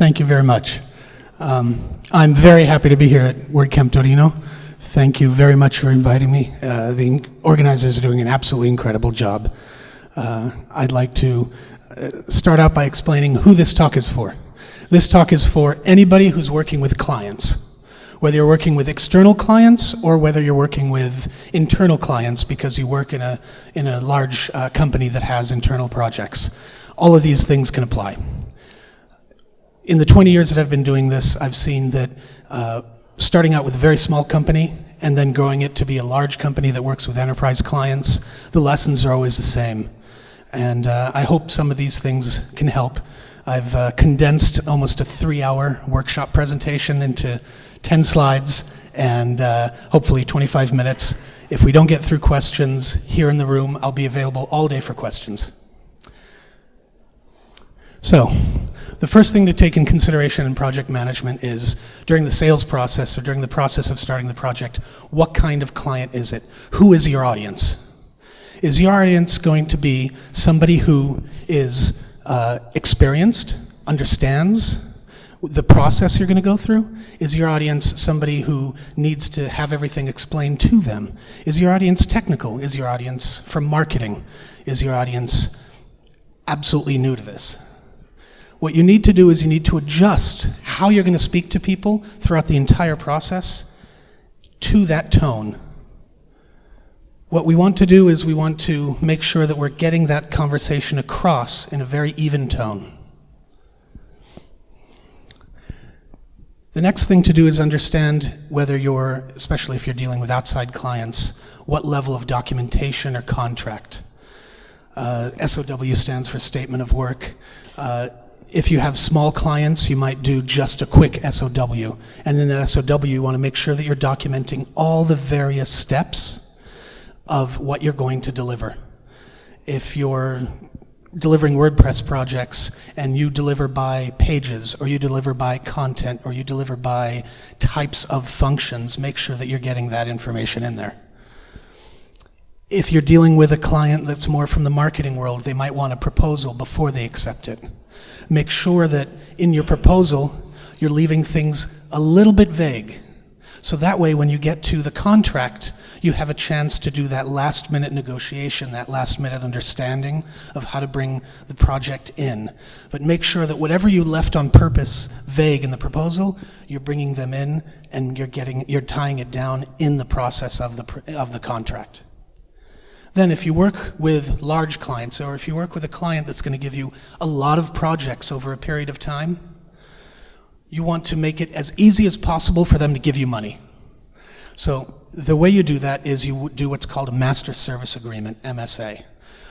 Thank you very much. I'm very happy to be here at WordCamp Torino. Thank you very much for inviting me. The organizers are doing an absolutely incredible job. I'd like to start out by explaining who this talk is for. This talk is for anybody who's working with clients, whether you're working with external clients or whether you're working with internal clients because you work in a large company that has internal projects. All of these things can apply. In the 20 years that I've been doing this, I've seen that starting out with a very small company and then growing it to be a large company that works with enterprise clients, the lessons are always the same. And I hope some of these things can help. I've condensed almost a 3-hour workshop presentation into 10 slides and hopefully 25 minutes. If we don't get through questions here in the room, I'll be available all day for questions. So, the first thing to take in consideration in project management is during the sales process or during the process of starting the project, what kind of client is it? Who is your audience? Is your audience going to be somebody who is experienced, understands the process you're going to go through? Is your audience somebody who needs to have everything explained to them? Is your audience technical? Is your audience from marketing? Is your audience absolutely new to this? What you need to do is you need to adjust how you're going to speak to people throughout the entire process to that tone. What we want to do is we want to make sure that we're getting that conversation across in a very even tone. The next thing to do is understand whether you're, especially if you're dealing with outside clients, what level of documentation or contract. SOW stands for Statement of Work. If you have small clients, you might do just a quick SOW. And in that SOW, you want to make sure that you're documenting all the various steps of what you're going to deliver. If you're delivering WordPress projects and you deliver by pages, or you deliver by content, or you deliver by types of functions, make sure that you're getting that information in there. If you're dealing with a client that's more from the marketing world, they might want a proposal before they accept it. Make sure that in your proposal, you're leaving things a little bit vague. So that way, when you get to the contract, you have a chance to do that last-minute negotiation, that last-minute understanding of how to bring the project in. But make sure that whatever you left on purpose vague in the proposal, you're bringing them in and you're tying it down in the process of the contract. Then if you work with large clients, or if you work with a client that's going to give you a lot of projects over a period of time, you want to make it as easy as possible for them to give you money. So the way you do that is you do what's called a master service agreement, MSA.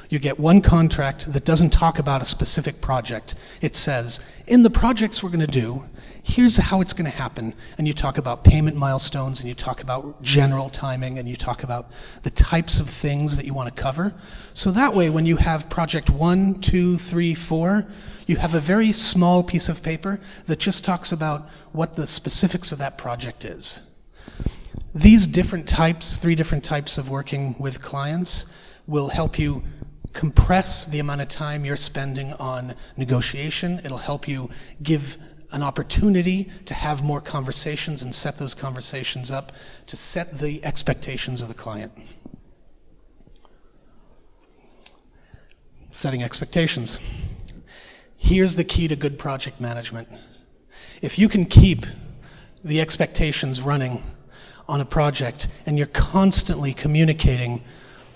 You get one contract that doesn't talk about a specific project. It says, in the projects we're going to do, here's how it's going to happen. And you talk about payment milestones, and you talk about general timing, and you talk about the types of things that you want to cover. So that way, when you have project 1, 2, 3, 4, you have a very small piece of paper that just talks about what the specifics of that project is. These different types, 3 different types of working with clients, will help you compress the amount of time you're spending on negotiation. It'll help you give an opportunity to have more conversations and set those conversations up to set the expectations of the client. Setting expectations. Here's the key to good project management. If you can keep the expectations running on a project and you're constantly communicating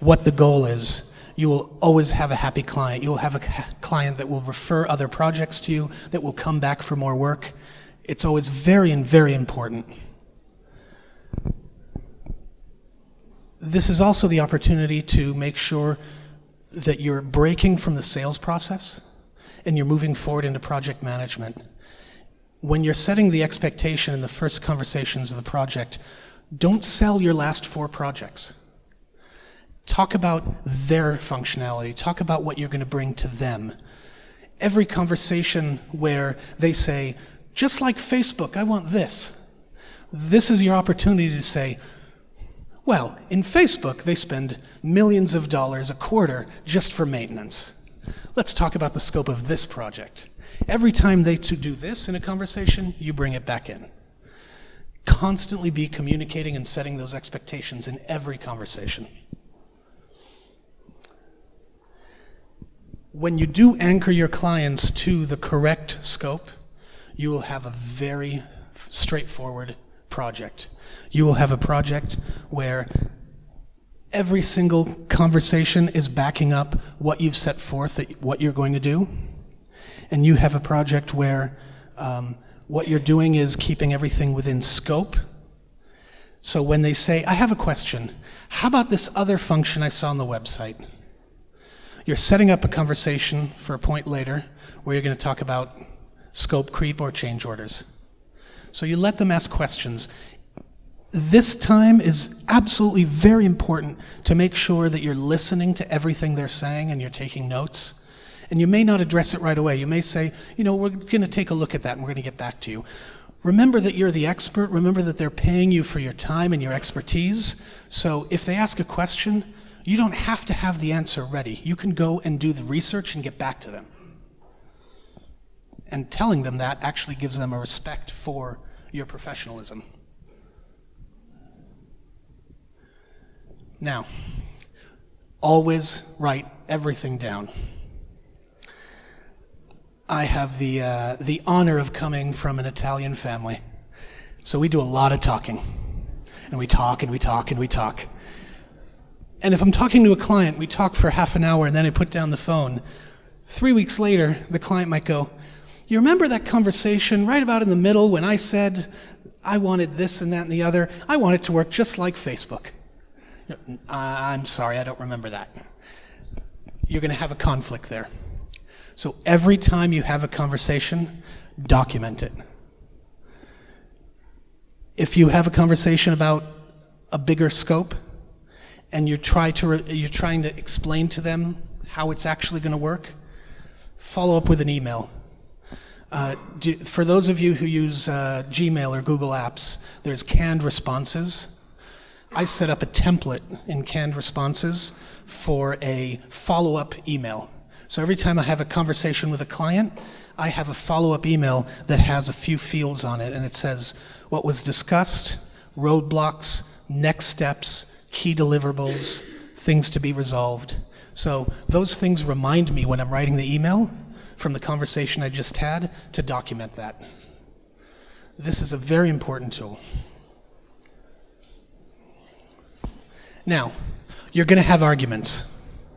what the goal is, you will always have a happy client. You'll have a client that will refer other projects to you, that will come back for more work. It's always very, very important. This is also the opportunity to make sure that you're breaking from the sales process and you're moving forward into project management. When you're setting the expectation in the first conversations of the project, don't sell your last 4 projects. Talk about their functionality. Talk about what you're going to bring to them. Every conversation where they say, just like Facebook, I want this. This is your opportunity to say, well, in Facebook, they spend millions of dollars a quarter just for maintenance. Let's talk about the scope of this project. Every time they do this in a conversation, you bring it back in. Constantly be communicating and setting those expectations in every conversation. When you do anchor your clients to the correct scope, you will have a very straightforward project. You will have a project where every single conversation is backing up what you've set forth, what you're going to do. And you have a project where what you're doing is keeping everything within scope. So when they say, I have a question, how about this other function I saw on the website? You're setting up a conversation for a point later where you're going to talk about scope creep or change orders. So you let them ask questions. This time is absolutely very important to make sure that you're listening to everything they're saying and you're taking notes. And you may not address it right away. You may say, we're going to take a look at that and we're going to get back to you. Remember that you're the expert. Remember that they're paying you for your time and your expertise. So if they ask a question, you don't have to have the answer ready. You can go and do the research and get back to them. And telling them that actually gives them a respect for your professionalism. Now, always write everything down. I have the honor of coming from an Italian family. So we do a lot of talking. And we talk and we talk and we talk. And if I'm talking to a client, we talk for half an hour and then I put down the phone. 3 weeks later, the client might go, you remember that conversation right about in the middle when I said I wanted this and that and the other? I want it to work just like Facebook. I'm sorry, I don't remember that. You're going to have a conflict there. So every time you have a conversation, document it. If you have a conversation about a bigger scope, and you're trying to explain to them how it's actually going to work, follow up with an email. For those of you who use Gmail or Google Apps, there's canned responses. I set up a template in canned responses for a follow-up email. So every time I have a conversation with a client, I have a follow-up email that has a few fields on it, and it says what was discussed, roadblocks, next steps, key deliverables, things to be resolved. So those things remind me when I'm writing the email from the conversation I just had to document that. This is a very important tool. Now, you're going to have arguments,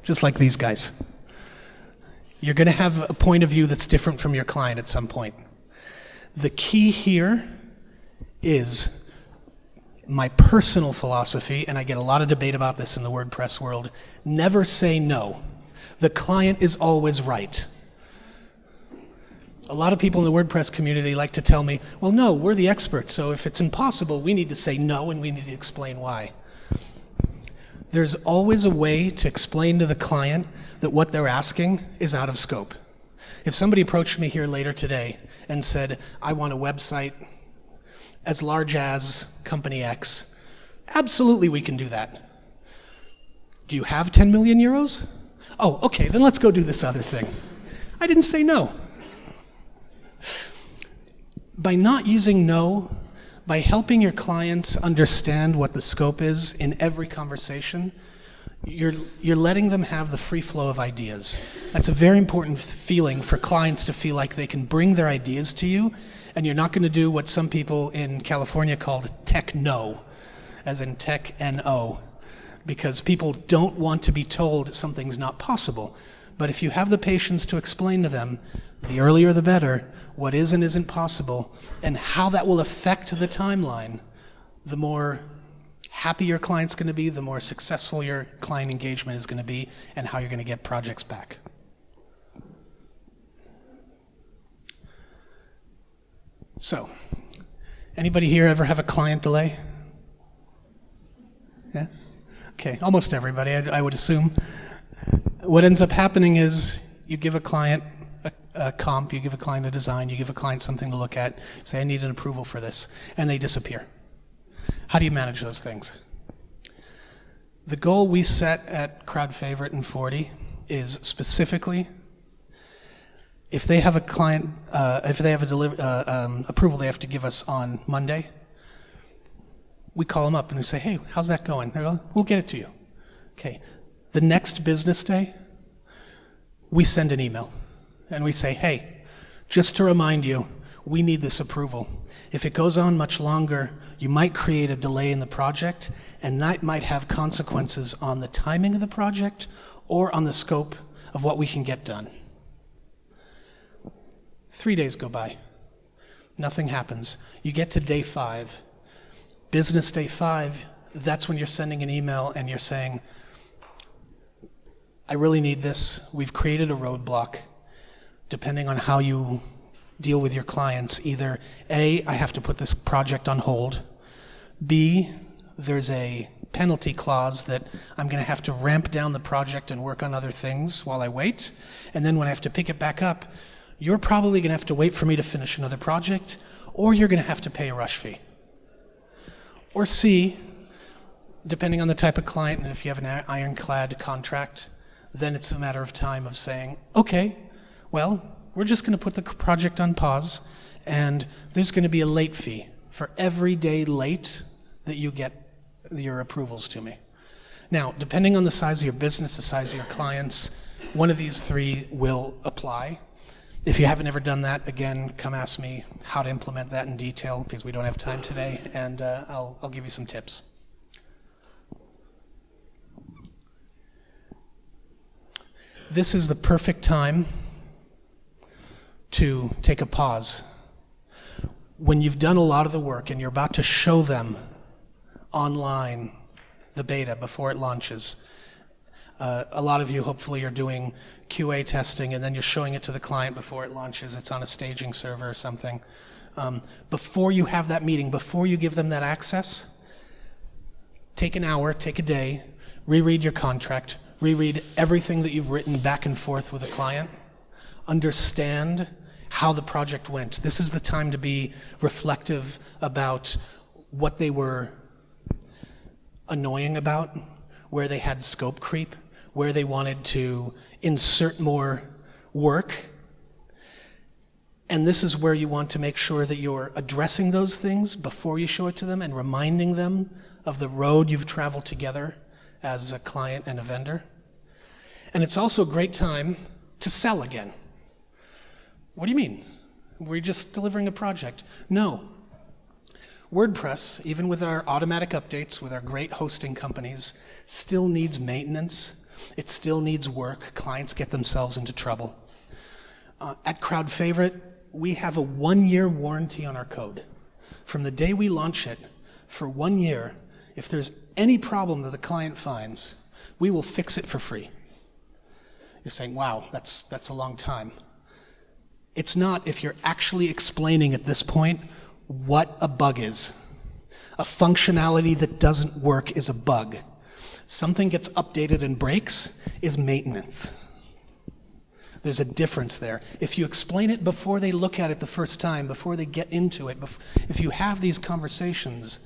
just like these guys. You're going to have a point of view that's different from your client at some point. The key here is my personal philosophy, and I get a lot of debate about this in the WordPress world, never say no. The client is always right. A lot of people in the WordPress community like to tell me, well, no, we're the experts, so if it's impossible, we need to say no and we need to explain why. There's always a way to explain to the client that what they're asking is out of scope. If somebody approached me here later today and said, I want a website as large as company X, absolutely we can do that. Do you have 10 million euros? Oh, okay, then let's go do this other thing. I didn't say no. By not using no, by helping your clients understand what the scope is in every conversation, you're letting them have the free flow of ideas. That's a very important feeling for clients to feel like they can bring their ideas to you, and you're not going to do what some people in California called tech-no, as in tech-N-O, because people don't want to be told something's not possible. But if you have the patience to explain to them, the earlier the better, what is and isn't possible, and how that will affect the timeline, the more happy your client's going to be, the more successful your client engagement is going to be, and how you're going to get projects back. So, anybody here ever have a client delay? Yeah? Okay, almost everybody, I would assume. What ends up happening is you give a client a comp, you give a client a design, you give a client something to look at, say, I need an approval for this, and they disappear. How do you manage those things? The goal we set at Crowd Favorite and 40 is specifically If they have a client, if they have a approval they have to give us on Monday, we call them up and we say, hey, how's that going? They go, we'll get it to you. Okay. The next business day, we send an email and we say, hey, just to remind you, we need this approval. If it goes on much longer, you might create a delay in the project, and that might have consequences on the timing of the project or on the scope of what we can get done. 3 days go by. Nothing happens. You get to day 5. Business day 5, that's when you're sending an email and you're saying, I really need this. We've created a roadblock. Depending on how you deal with your clients, either A, I have to put this project on hold, B, there's a penalty clause that I'm going to have to ramp down the project and work on other things while I wait, and then when I have to pick it back up, you're probably going to have to wait for me to finish another project, or you're going to have to pay a rush fee. Or C, depending on the type of client, and if you have an ironclad contract, then it's a matter of time of saying, okay, well, we're just going to put the project on pause, and there's going to be a late fee for every day late that you get your approvals to me. Now, depending on the size of your business, the size of your clients, one of these 3 will apply. If you haven't ever done that, again, come ask me how to implement that in detail, because we don't have time today, and I'll give you some tips. This is the perfect time to take a pause. When you've done a lot of the work and you're about to show them online the beta before it launches, a lot of you hopefully are doing QA testing and then you're showing it to the client before it launches. It's on a staging server or something. Before you have that meeting, before you give them that access, take an hour, take a day, reread your contract, reread everything that you've written back and forth with a client, understand how the project went. This is the time to be reflective about what they were annoying about, where they had scope creep, where they wanted to insert more work. And this is where you want to make sure that you're addressing those things before you show it to them and reminding them of the road you've traveled together as a client and a vendor. And it's also a great time to sell again. What do you mean? We're just delivering a project. No. WordPress, even with our automatic updates, with our great hosting companies, still needs maintenance. It still needs work. Clients get themselves into trouble. At Crowd Favorite, we have a 1-year warranty on our code. From the day we launch it, for 1 year, if there's any problem that the client finds, we will fix it for free. You're saying, wow, that's a long time. It's not if you're actually explaining at this point what a bug is. A functionality that doesn't work is a bug. Something gets updated and breaks is maintenance. There's a difference there. If you explain it before they look at it the first time, before they get into it, if you have these conversations,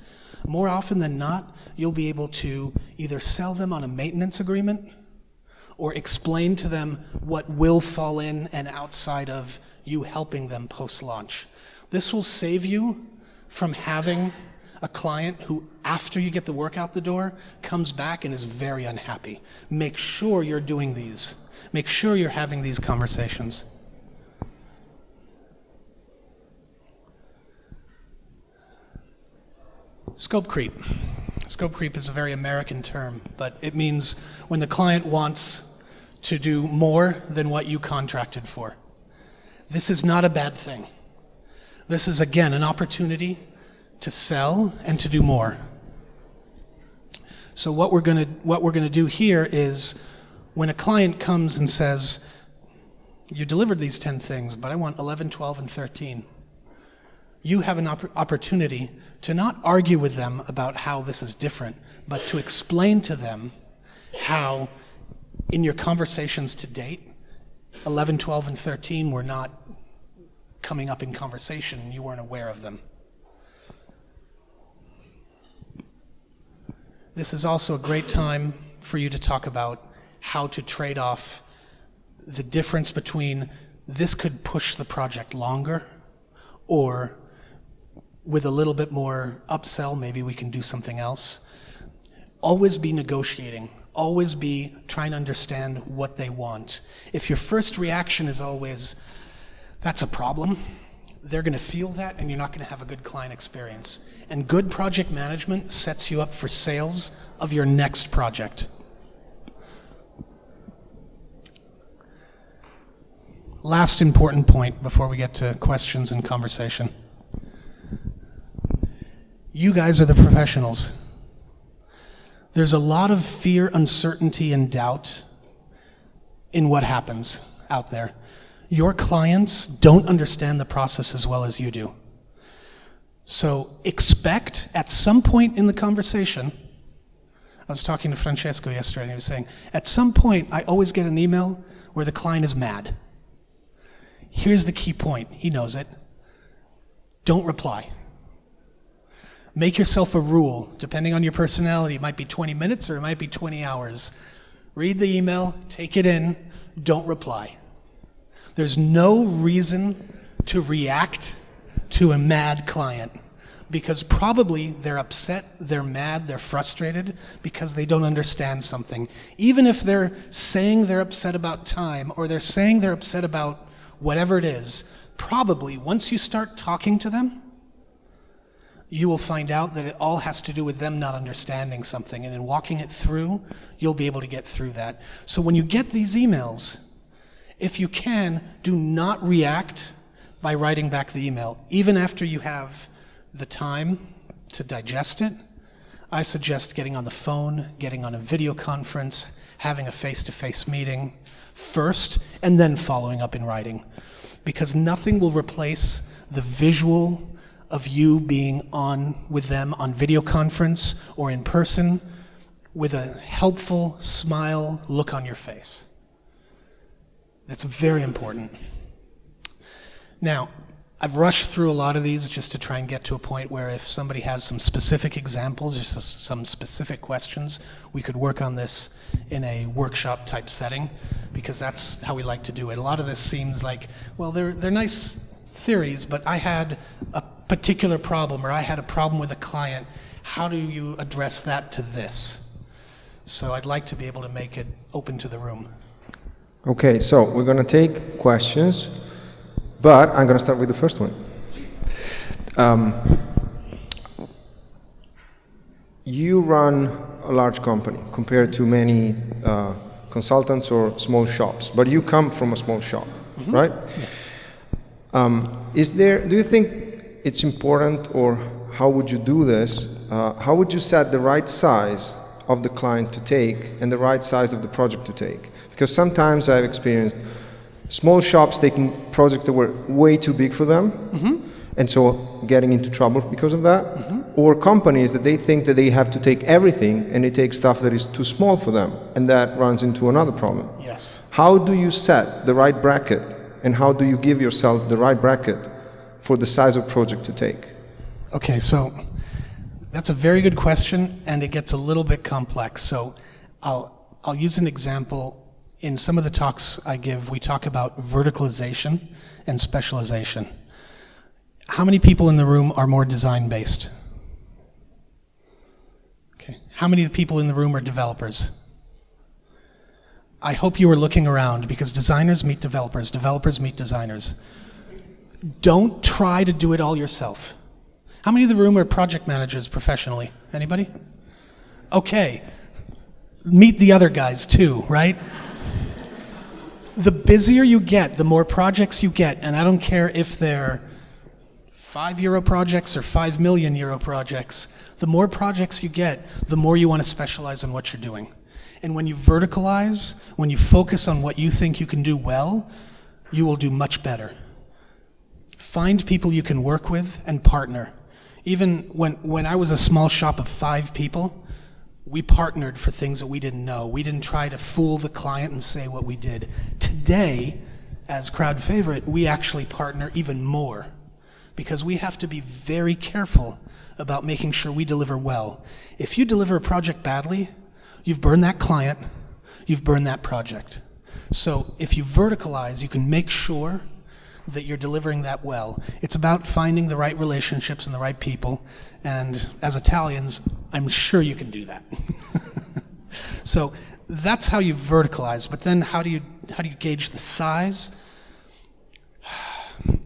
more often than not, you'll be able to either sell them on a maintenance agreement or explain to them what will fall in and outside of you helping them post-launch. This will save you from having a client who, after you get the work out the door, comes back and is very unhappy. Make sure you're doing these. Make sure you're having these conversations. Scope creep. Scope creep is a very American term, but it means when the client wants to do more than what you contracted for. This is not a bad thing. This is, again, an opportunity to sell and to do more. So what we're going to do here is when a client comes and says, you delivered these 10 things, but I want 11, 12, and 13. You have an opportunity to not argue with them about how this is different, but to explain to them how in your conversations to date, 11, 12, and 13 were not coming up in conversation. You weren't aware of them. This is also a great time for you to talk about how to trade off the difference between this could push the project longer, or with a little bit more upsell, maybe we can do something else. Always be negotiating. Always be trying to understand what they want. If your first reaction is always, that's a problem, they're going to feel that and you're not going to have a good client experience. And good project management sets you up for sales of your next project. Last important point before we get to questions and conversation. You guys are the professionals. There's a lot of fear, uncertainty, and doubt in what happens out there. Your clients don't understand the process as well as you do. So expect at some point in the conversation, I was talking to Francesco yesterday and he was saying, at some point I always get an email where the client is mad. Here's the key point, he knows it. Don't reply. Make yourself a rule, depending on your personality. It might be 20 minutes or it might be 20 hours. Read the email, take it in, don't reply. There's no reason to react to a mad client because probably they're upset, they're mad, they're frustrated because they don't understand something. Even if they're saying they're upset about time or they're saying they're upset about whatever it is, probably once you start talking to them, you will find out that it all has to do with them not understanding something. And in walking it through, you'll be able to get through that. So when you get these emails, if you can, do not react by writing back the email. Even after you have the time to digest it, I suggest getting on the phone, getting on a video conference, having a face-to-face meeting first, and then following up in writing. Because nothing will replace the visual of you being on with them on video conference or in person with a helpful smile, look on your face. That's very important. Now, I've rushed through a lot of these just to try and get to a point where if somebody has some specific examples or some specific questions, we could work on this in a workshop type setting, because that's how we like to do it. A lot of this seems like, well, they're nice theories, but I had a particular problem, or I had a problem with a client. How do you address that to this? So I'd like to be able to make it open to the room. Okay, so we're going to take questions, but I'm going to start with the first one. You run a large company compared to many consultants or small shops, but you come from a small shop, right? Yeah. Do you think it's important, or how would you do this? How would you set the right size of the client to take and the right size of the project to take? Because sometimes I've experienced small shops taking projects that were way too big for them, and so getting into trouble because of that, or companies that they think that they have to take everything and they take stuff that is too small for them, and that runs into another problem. Yes. How do you set the right bracket, and how do you give yourself the right bracket for the size of project to take? Okay, so that's a very good question, and it gets a little bit complex. So I'll use an example. In some of the talks I give, we talk about verticalization and specialization. How many people in the room are more design-based? Okay. How many of the people in the room are developers? I hope you are looking around, because designers meet developers, developers meet designers. Don't try to do it all yourself. How many in the room are project managers professionally? Anybody? Okay. Meet the other guys too, right? The busier you get, the more projects you get, and I don't care if they're €5 projects or €5 million projects, the more projects you get, the more you want to specialize in what you're doing. And when you verticalize, when you focus on what you think you can do well, you will do much better. Find people you can work with and partner. Even when I was a small shop of 5 people, we partnered for things that we didn't know. We didn't try to fool the client and say what we did. Today, as crowd favorite, we actually partner even more, because we have to be very careful about making sure we deliver well. If you deliver a project badly, you've burned that client, you've burned that project. So if you verticalize, you can make sure that you're delivering that well. It's about finding the right relationships and the right people, and as Italians, I'm sure you can do that. So that's how you verticalize, but then how do you gauge the size?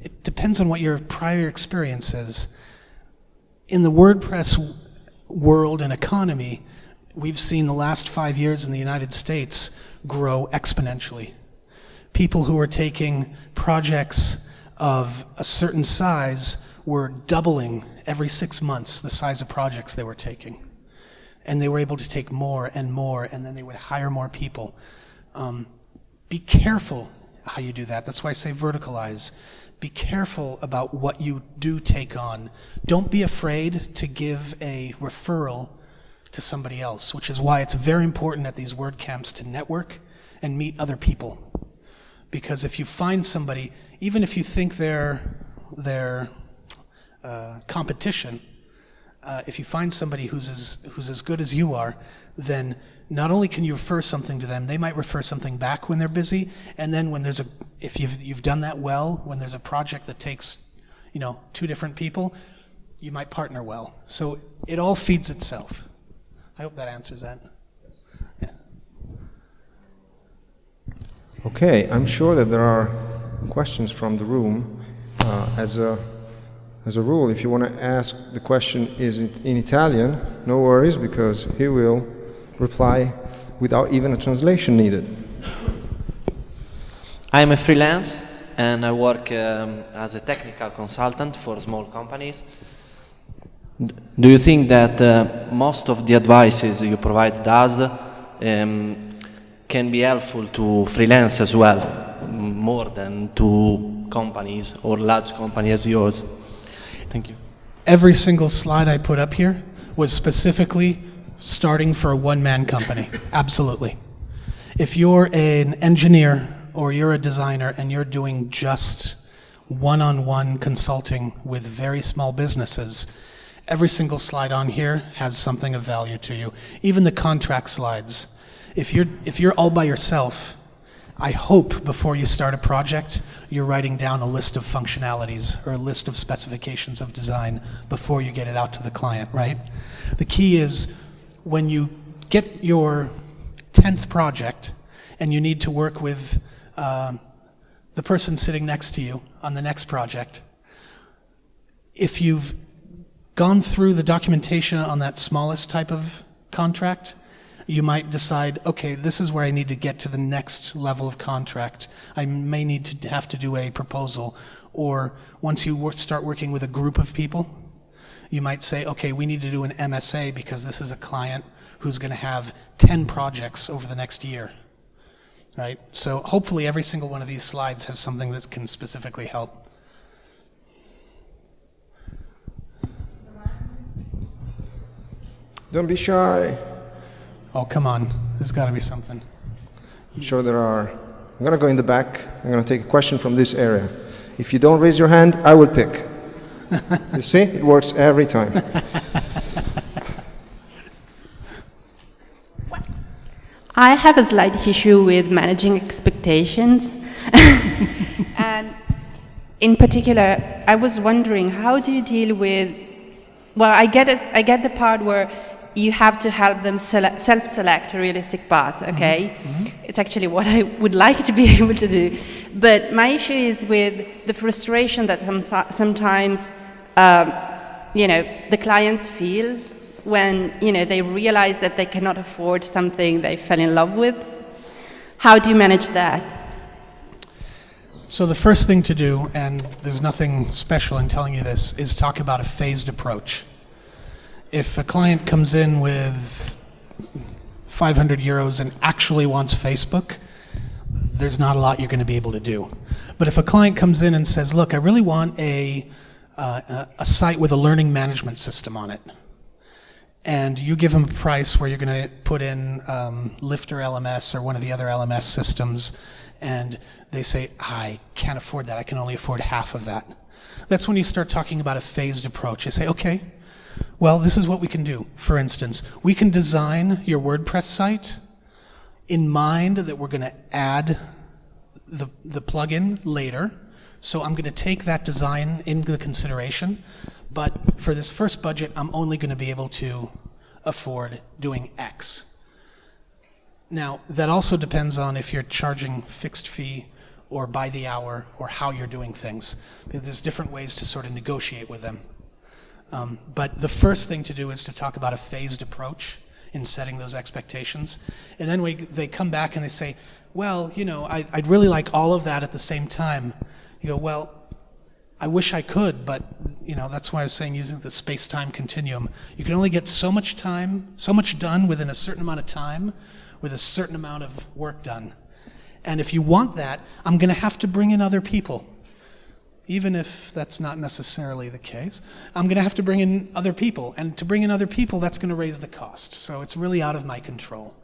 It depends on what your prior experience is. In the WordPress world and economy, we've seen the last 5 years in the United States grow exponentially. People who are taking projects of a certain size were doubling every 6 months the size of projects they were taking. And they were able to take more, and then they would hire more people. Be careful how you do that. That's why I say verticalize. Be careful about what you do take on. Don't be afraid to give a referral to somebody else, which is why it's very important at these WordCamps to network and meet other people. Because if you find somebody, even if you think they're competition, if you find somebody who's as good as you are, then not only can you refer something to them, they might refer something back when they're busy, and then when if you've done that well, when there's a project that takes, 2 different people, you might partner well. So it all feeds itself. I hope that answers that. Yeah. Okay, I'm sure that there are questions from the room. As a rule, if you want to ask the question in Italian, no worries, because he will reply without even a translation needed. I'm a freelance and I work as a technical consultant for small companies. Do you think that most of the advices you provide us can be helpful to freelance as well, more than to companies or large companies as yours? Thank you. Every single slide I put up here was specifically starting for a one-man company. Absolutely. If you're an engineer or you're a designer and you're doing just one-on-one consulting with very small businesses, every single slide on here has something of value to you. Even the contract slides. If you're all by yourself, I hope before you start a project, you're writing down a list of functionalities or a list of specifications of design before you get it out to the client, right? The key is when you get your 10th project and you need to work with the person sitting next to you on the next project, if you've gone through the documentation on that smallest type of contract, you might decide, okay, this is where I need to get to the next level of contract. I may need to have to do a proposal. Or once you start working with a group of people, you might say, okay, we need to do an MSA because this is a client who's going to have 10 projects over the next year, right? So hopefully every single one of these slides has something that can specifically help. Don't be shy. Oh, come on. There's got to be something. I'm sure there are. I'm going to go in the back. I'm going to take a question from this area. If you don't raise your hand, I will pick. You see? It works every time. I have a slight issue with managing expectations. And in particular, I was wondering, how do you deal with, well, I get the part where you have to help them self-select a realistic path, okay? Mm-hmm. It's actually what I would like to be able to do. But my issue is with the frustration that sometimes, the clients feel when, they realize that they cannot afford something they fell in love with. How do you manage that? So the first thing to do, and there's nothing special in telling you this, is talk about a phased approach. If a client comes in with 500 euros and actually wants Facebook, there's not a lot you're going to be able to do. But if a client comes in and says, look, I really want a site with a learning management system on it, and you give them a price where you're going to put in Lifter LMS or one of the other LMS systems, and they say, I can't afford that, I can only afford half of that. That's when you start talking about a phased approach. You say, okay, well, this is what we can do. For instance, we can design your WordPress site in mind that we're going to add the plugin later. So I'm going to take that design into consideration. But for this first budget, I'm only going to be able to afford doing X. Now, that also depends on if you're charging fixed fee or by the hour or how you're doing things. There's different ways to sort of negotiate with them. But the first thing to do is to talk about a phased approach in setting those expectations. And then they come back and they say, well, you know, I'd really like all of that at the same time. You go, well, I wish I could, but you know, that's why I was saying using the space-time continuum. You can only get so much time, so much done within a certain amount of time, with a certain amount of work done. And if you want that, I'm going to have to bring in other people. Even if that's not necessarily the case, I'm going to have to bring in other people. And to bring in other people, that's going to raise the cost. So it's really out of my control.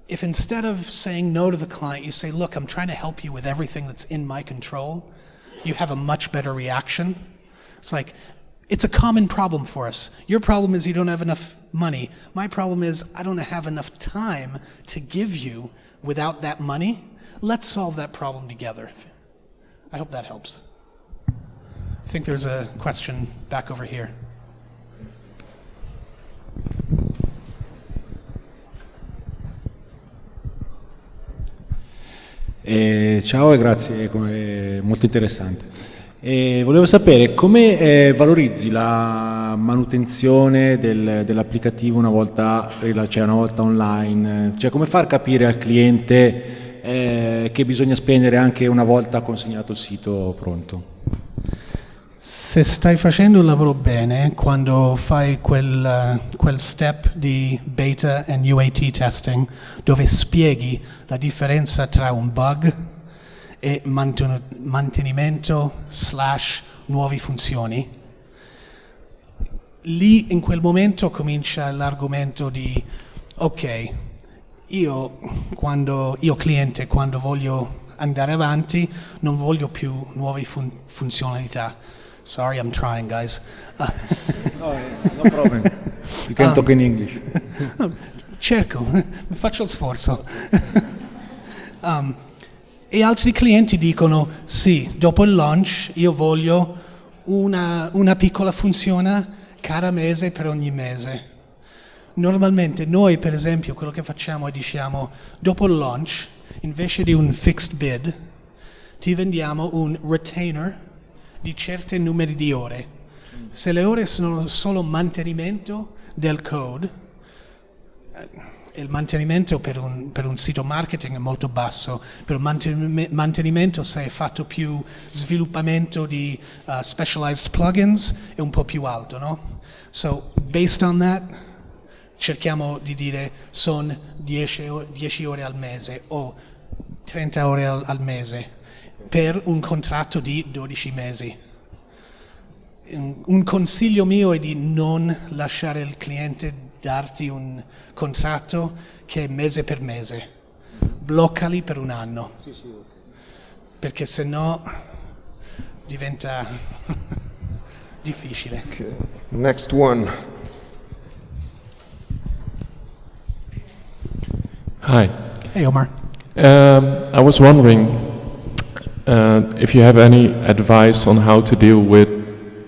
If instead of saying no to the client, you say, look, I'm trying to help you with everything that's in my control, you have a much better reaction. It's like, it's a common problem for us. Your problem is you don't have enough money. My problem is I don't have enough time to give you without that money. Let's solve that problem together. I hope that helps. I think there's a question back over here. Ciao e grazie, è molto interessante. Volevo sapere come valorizzi la manutenzione dell'applicativo una volta online, cioè come far capire al cliente che bisogna spendere anche una volta consegnato il sito pronto. Se stai facendo il lavoro bene, quando fai quel step di beta and UAT testing, dove spieghi la differenza tra un bug e mantenimento / nuove funzioni, lì in quel momento comincia l'argomento di ok, io cliente, quando voglio andare avanti, non voglio più nuove funzionalità. Sorry, I'm trying, guys. No problem. You can talk in English. Cerco, faccio lo sforzo. E altri clienti dicono, sì, dopo il launch io voglio una piccola funzione cada mese per ogni mese. Normalmente noi, per esempio, quello che facciamo è diciamo, dopo il launch, invece di un fixed bid, ti vendiamo un retainer di certi numeri di ore. Se le ore sono solo mantenimento del code, il mantenimento per un sito marketing è molto basso, per il mantenimento se è fatto più sviluppamento di specialized plugins è un po' più alto, no? So, based on that, cerchiamo di dire sono 10 ore al mese o 30 ore al mese per un contratto di 12 mesi. Un consiglio mio è di non lasciare il cliente darti un contratto che è mese per mese. Bloccali per un anno. Sì, okay. Perché se no diventa difficile. Okay. Next one. Hi. Hey, Omar. I was wondering if you have any advice on how to deal with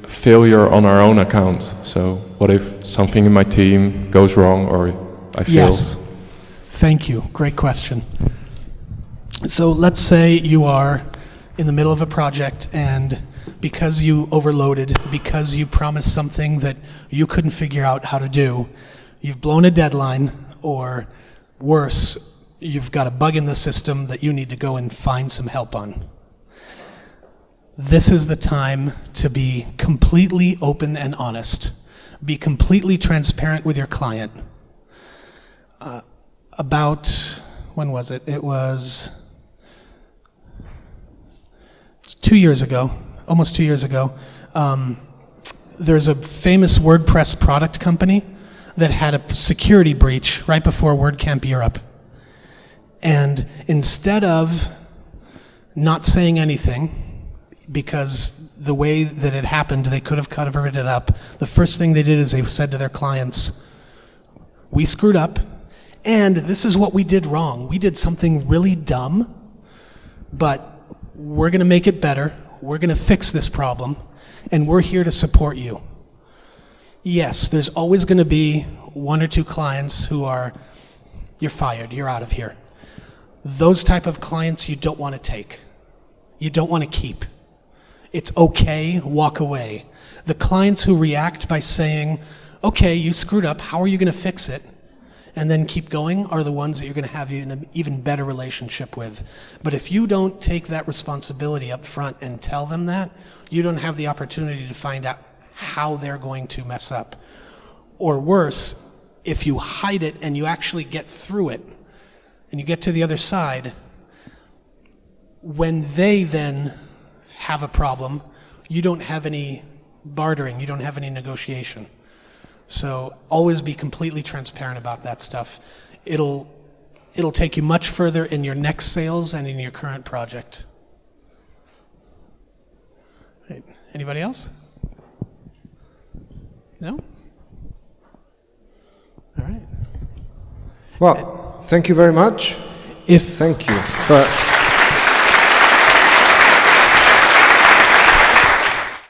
failure on our own account. So what if something in my team goes wrong or I fail? Yes. Thank you. Great question. So let's say you are in the middle of a project and because you overloaded, because you promised something that you couldn't figure out how to do, you've blown a deadline, or worse, you've got a bug in the system that you need to go and find some help on. This is the time to be completely open and honest. Be completely transparent with your client. When was it? It was 2 years ago, almost 2 years ago. There's a famous WordPress product company that had a security breach right before WordCamp Europe. And instead of not saying anything, because the way that it happened, they could have covered it up, the first thing they did is they said to their clients, we screwed up, And this is what we did wrong. We did something really dumb, but we're going to make it better. We're going to fix this problem, and we're here to support you. Yes, there's always going to be one or two clients who are, you're fired, you're out of here. Those type of clients you don't want to take. You don't want to keep. It's okay, walk away. The clients who react by saying, okay, you screwed up, how are you going to fix it? And then keep going are the ones that you're going to have an even better relationship with. But if you don't take that responsibility up front and tell them that, you don't have the opportunity to find out how they're going to mess up. Or worse, if you hide it and you actually get through it, and you get to the other side, when they then have a problem, you don't have any bartering, you don't have any negotiation. So always be completely transparent about that stuff. It'll take you much further in your next sales and in your current project. Right. Anybody else? No? All right. Well, thank you very much. Thank you.